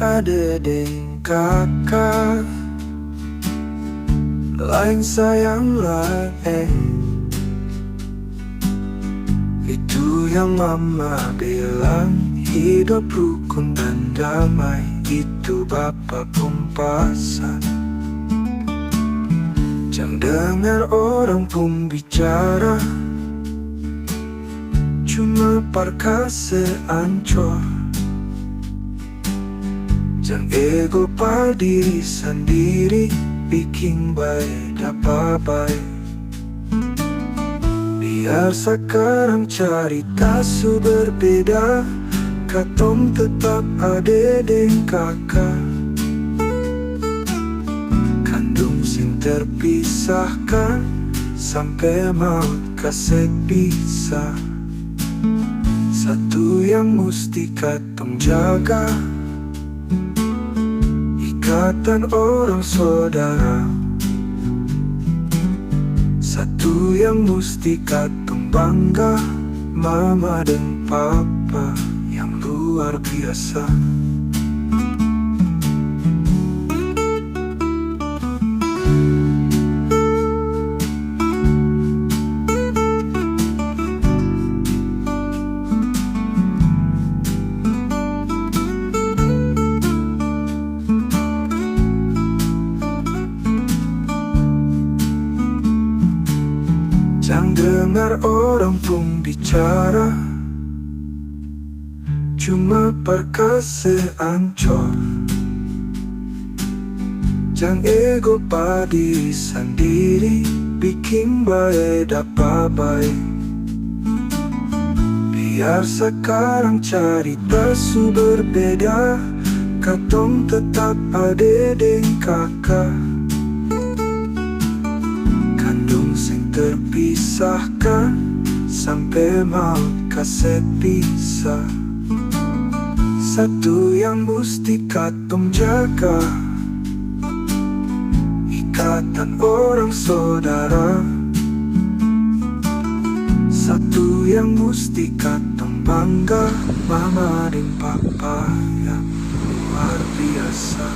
adik dan kakak, lain sayang lain. Itu yang mama bilang, hidup rukun dan damai, itu bapak pumpasan. Jangan dengar orang pun bicara, cuma perkasa ancur. Jangan ego pada diri sendiri, bikin baik dapat baik. Biar sekarang cerita su berbeda, katong tetap adik dan kakak. Kandung sing terpisahkan, sampai maut kasih pisah. Satu yang mesti katong jaga, ikatan orang saudara. Satu yang mesti katong bangga, mama dan papa yang luar biasa. Jangan dengar orang pun bicara, cuma perkasa ancur. Jangan ego pada diri sendiri, bikin baik dapat baik. Biar sekarang cerita su berbeda, katong tetap adik dan kakak. Terpisahkan, sampai maut kasih pisah. Satu yang mesti katong jaga, ikatan orang saudara. Satu yang mesti katong bangga, mama dan papa yang luar biasa.